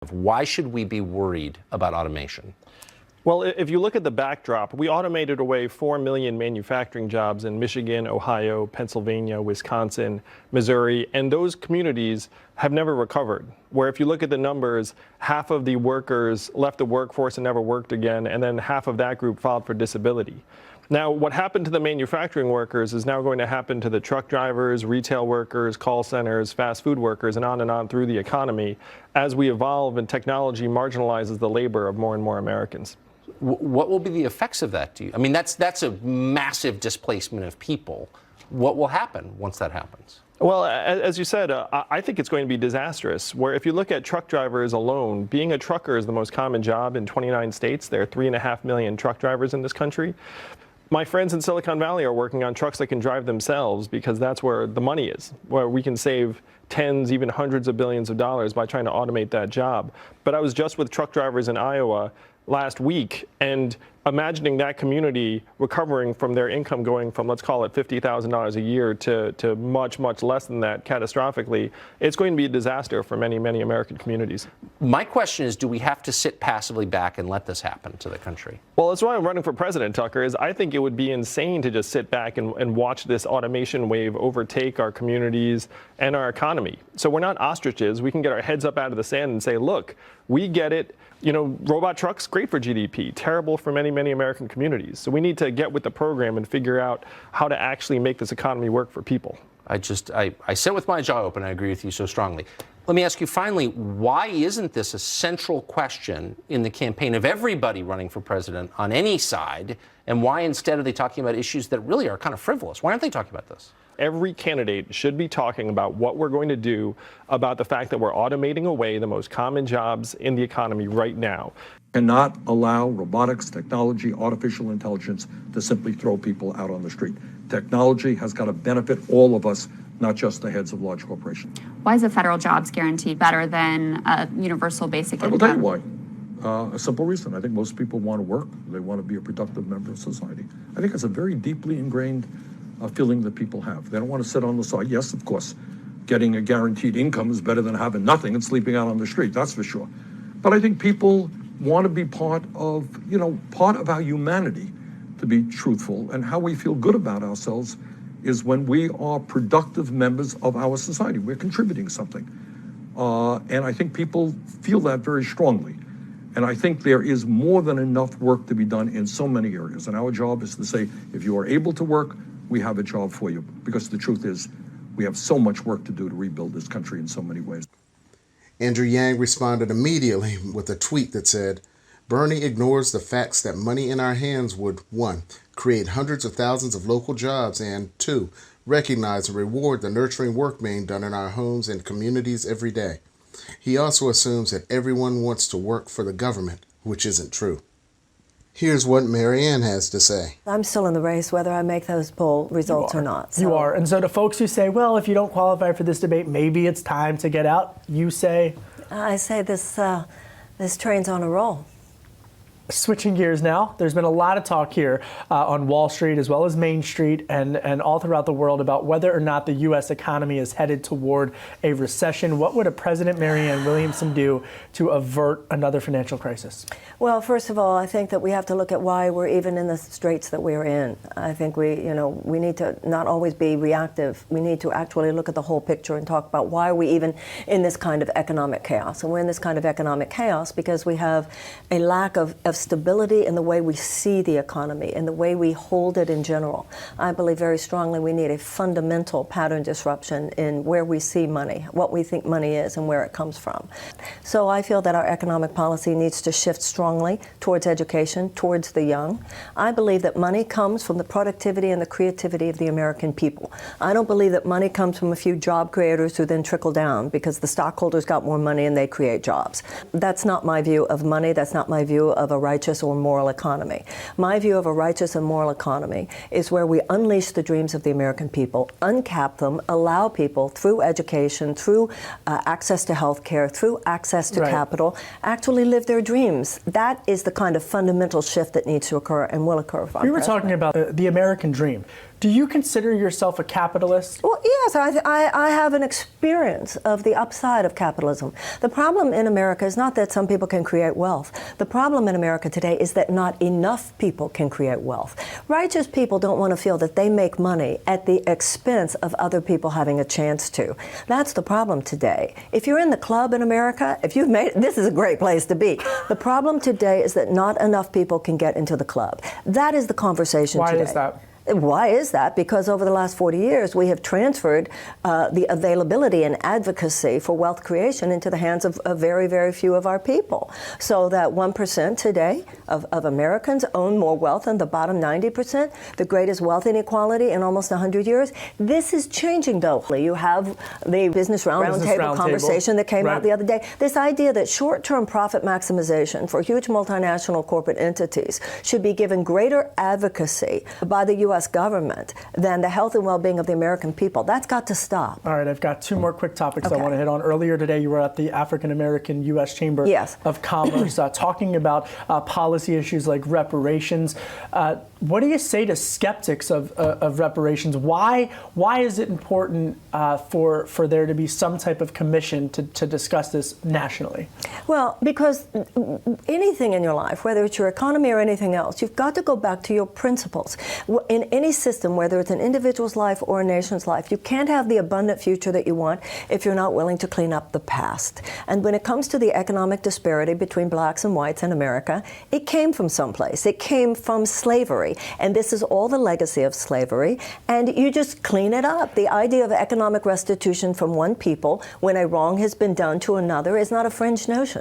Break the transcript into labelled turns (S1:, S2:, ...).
S1: have? Why should we be worried about automation?
S2: Well, if you look at the backdrop, we automated away 4 million manufacturing jobs in Michigan, Ohio, Pennsylvania, Wisconsin, Missouri, and those communities have never recovered. Where if you look at the numbers, half of the workers left the workforce and never worked again, and then half of that group filed for disability. Now, what happened to the manufacturing workers is now going to happen to the truck drivers, retail workers, call centers, fast food workers, and on through the economy as we evolve and technology marginalizes the labor of more and more Americans.
S1: What will be the effects of that to you? I mean, that's a massive displacement of people. What will happen once that happens?
S2: Well, as you said, I think it's going to be disastrous, where if you look at truck drivers alone, being a trucker is the most common job in 29 states. There are 3.5 million truck drivers in this country. My friends in Silicon Valley are working on trucks that can drive themselves because that's where the money is, where we can save tens, even hundreds of billions of dollars by trying to automate that job. But I was just with truck drivers in Iowa last week, and imagining that community recovering from their income going from, let's call it $50,000 a year to much, much less than that catastrophically, it's going to be a disaster for many, many American communities.
S1: My question is, do we have to sit passively back and let this happen to the country?
S2: Well, that's why I'm running for president, Tucker, is I think it would be insane to just sit back and watch this automation wave overtake our communities and our economy. So we're not ostriches. We can get our heads up out of the sand and say, look, we get it. You know, robot trucks, great for GDP, terrible for many, many American communities. So we need to get with the program and figure out how to actually make this economy work for people.
S1: I sit with my jaw open. I agree with you so strongly. Let me ask you finally, why isn't this a central question in the campaign of everybody running for president on any side? And why instead are they talking about issues that really are kind of frivolous? Why aren't they talking about this?
S2: Every candidate should be talking about what we're going to do about the fact that we're automating away the most common jobs in the economy right now.
S3: Cannot allow robotics, technology, artificial intelligence to simply throw people out on the street. Technology has got to benefit all of us, not just the heads of large corporations.
S4: Why is a federal jobs guarantee better than a universal basic income?
S3: I will tell you why. A simple reason. I think most people want to work. They want to be a productive member of society. I think it's a very deeply ingrained feeling that people have. They don't want to sit on the side. Yes, of course, getting a guaranteed income is better than having nothing and sleeping out on the street, that's for sure. But I think people want to be part of our humanity, to be truthful, and how we feel good about ourselves is when we are productive members of our society. We're contributing something. And I think people feel that very strongly. And I think there is more than enough work to be done in so many areas. And our job is to say, if you are able to work, we have a job for you. Because the truth is, we have so much work to do to rebuild this country in so many ways.
S5: Andrew Yang responded immediately with a tweet that said, Bernie ignores the facts that money in our hands would, 1, create hundreds of thousands of local jobs, and 2, recognize and reward the nurturing work being done in our homes and communities every day. He also assumes that everyone wants to work for the government, which isn't true. Here's what Marianne has to say.
S6: I'm still in the race whether I make those poll results or not.
S7: So. You are. And so to folks who say, well, if you don't qualify for this debate, maybe it's time to get out, you say?
S6: I say this train's on a roll.
S7: Switching gears now, there's been a lot of talk here on Wall Street as well as Main Street and all throughout the world about whether or not the U.S. economy is headed toward a recession. What would a President Marianne Williamson do to avert another financial crisis?
S6: Well, first of all, I think that we have to look at why we're even in the straits that we're in. I think we need to not always be reactive. We need to actually look at the whole picture and talk about why are we even in this kind of economic chaos. And we're in this kind of economic chaos because we have a lack of stability in the way we see the economy and the way we hold it in general. I believe very strongly we need a fundamental pattern disruption in where we see money, what we think money is and where it comes from. So I feel that our economic policy needs to shift strongly towards education, towards the young. I believe that money comes from the productivity and the creativity of the American people. I don't believe that money comes from a few job creators who then trickle down because the stockholders got more money and they create jobs. That's not my view of money. That's not my view of a righteous or moral economy. My view of a righteous and moral economy is where we unleash the dreams of the American people, uncap them, allow people through education, through access to health care, through access to capital, actually live their dreams. That is the kind of fundamental shift that needs to occur and will occur.
S7: We were talking about the American dream. Do you consider yourself a capitalist?
S6: Well, yes, I have an experience of the upside of capitalism. The problem in America is not that some people can create wealth. The problem in America today is that not enough people can create wealth. Righteous people don't want to feel that they make money at the expense of other people having a chance to. That's the problem today. If you're in the club in America, if you've made it, this is a great place to be. The problem today is that not enough people can get into the club. That is the conversation today.
S7: Why is that?
S6: Why is that? Because over the last 40 years, we have transferred the availability and advocacy for wealth creation into the hands of very, very few of our people. So that 1% today of Americans own more wealth than the bottom 90%, the greatest wealth inequality in almost 100 years. This is changing, though. You have the Business Roundtable conversation that came out the other day. This idea that short-term profit maximization for huge multinational corporate entities should be given greater advocacy by the U.S. government than the health and well-being of the American people. That's got to stop.
S7: All right, I've got two more quick topics
S6: Okay.
S7: I want to hit on. Earlier today, you were at the African American U.S. Chamber of Commerce talking about policy issues like reparations. What do you say to skeptics of reparations? Why is it important for there to be some type of commission to discuss this nationally?
S6: Well, because anything in your life, whether it's your economy or anything else, you've got to go back to your principles. In any system, whether it's an individual's life or a nation's life, you can't have the abundant future that you want if you're not willing to clean up the past. And when it comes to the economic disparity between blacks and whites in America, it came from someplace. It came from slavery. And this is all the legacy of slavery. And you just clean it up. The idea of economic restitution from one people when a wrong has been done to another is not a fringe notion.